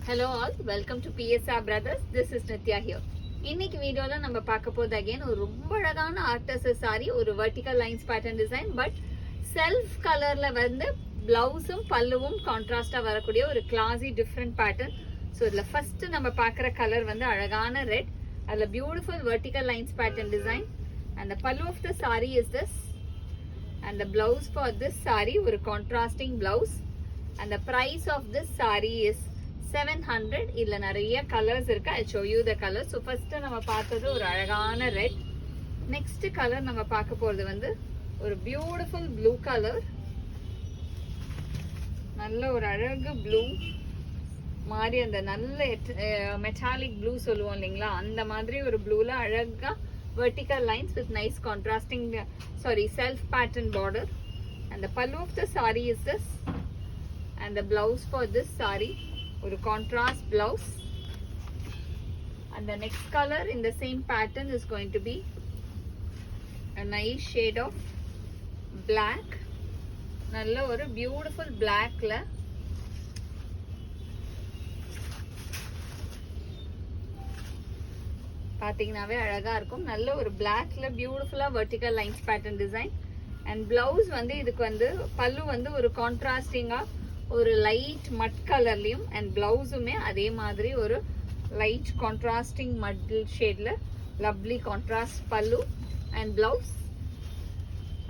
Hello all, welcome to PSR Brothers. This is Nitya here. இன்னைக்கு வீடியோல நம்ம பார்க்க போறது again ஒரு ரொம்ப அழகான ஆர்டஸ் சாரி, ஒரு vertical lines pattern design, but self colorல வந்து பிளவுஸும் பல்லுவும் கான்ட்ராஸ்டா வரக்கூடிய ஒரு classy different pattern. So இதுல first நம்ம பார்க்குற கலர் வந்து அழகான ரெட், அதுல beautiful vertical lines pattern design, and the pallu of the saree is this, and the blouse for this saree ஒரு contrasting blouse, and the price of this saree is 700. இதுல நிறைய colours இருக்கு. I'll show you the colors. So first நம்ம பார்த்தது ஒரு அழகான red. Next colour நம்ம பார்க்க போறது வந்து ஒரு பியூட்டிஃபுல் ப்ளூ கலர். நல்ல ஒரு அழகு ப்ளூ மாதிரி, அந்த நல்ல மெட்டாலிக் ப்ளூ சொல்லுவோம் இல்லைங்களா, அந்த மாதிரி ஒரு ப்ளூல அழகா vertical lines with nice contrasting self pattern border, and the pallu of the saree is this, and the blouse for this saree or contrast blouse, and the next color in the same pattern is going to be a nice shade of black. நல்ல ஒரு beautiful blackல பாத்தீங்கன்னாவே அழகா இருக்கும். நல்ல ஒரு blackல பியூட்டிஃபுல்லா vertical lines pattern design, and blouse வந்து இதுக்கு வந்து பல்லு வந்து ஒரு கான்ட்ராஸ்டிங்கா ஒரு லைட் மட் கலர்லயும், அண்ட் பிளவுஸுமே அதே மாதிரி ஒரு லைட் கான்ட்ராஸ்டிங் மட் ஷேட்ல லவ்லி கான்ட்ராஸ்ட் பல்லு and blouse.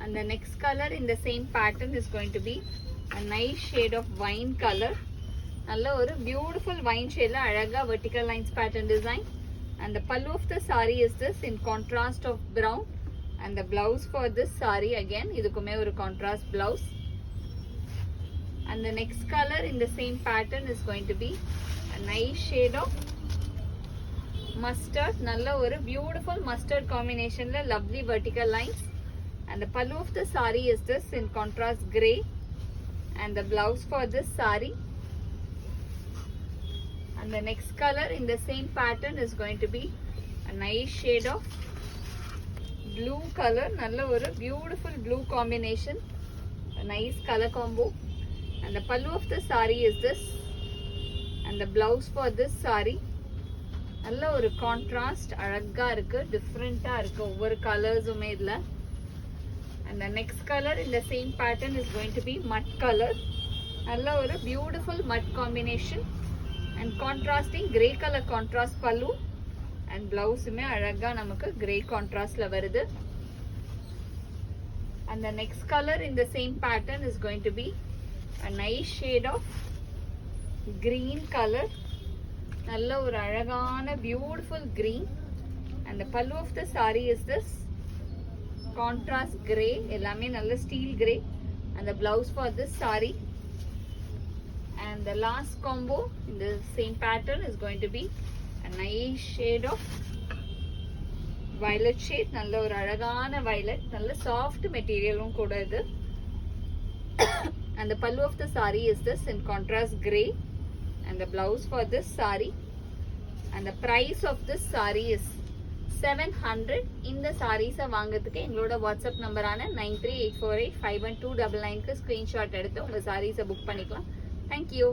And the next color in the same pattern is going to be a nice shade of wine color. நல்ல ஒரு beautiful wine shadeல அழகா vertical lines pattern design, and the pallu of the saree is this in contrast of brown, and the blouse for this saree again இதுக்குமே ஒரு contrast blouse, and the next color in the same pattern is going to be a nice shade of mustard. நல்ல ஒரு beautiful mustard combinationல lovely vertical lines, and the pallu of the saree is this in contrast gray, and the blouse for this saree, and the next color in the same pattern is going to be a nice shade of blue color. நல்ல ஒரு beautiful blue combination, a nice color combo, and the pallu of the saree is this, and the blouse for this saree நல்ல ஒரு contrast அழகா இருக்கு, டிஃப்ரெண்டா இருக்கு ஒவ்வொரு கலர்ஸுமே இதுல. and the next color in the same pattern is going to be mud color. நல்ல ஒரு beautiful mud combination and contrasting gray color contrast pallu, and blouse-உமே அழகா நமக்கு gray contrastல வருது. and the next color in the same pattern is going to be a nice shade of green color. நல்ல ஒரு அழகான beautiful green, and the pallu of the saree is this contrast gray, எல்லாமே நல்ல steel gray, and the blouse for this saree, and the last combo in the same pattern is going to be a nice shade of violet shade. நல்ல ஒரு அழகான violet, நல்ல soft மெட்டீரியலும் கூட இது. and the pallu of the saree is this in contrast gray, and the blouse for this saree, and the price of this saree is 700. இந்த sarees வாங்குறதுக்கு எங்களோட WhatsApp நம்பரான 9384851299க்கு screenshot எடுத்து உங்க sarees புக் பண்ணிக்கலாம். Thank you.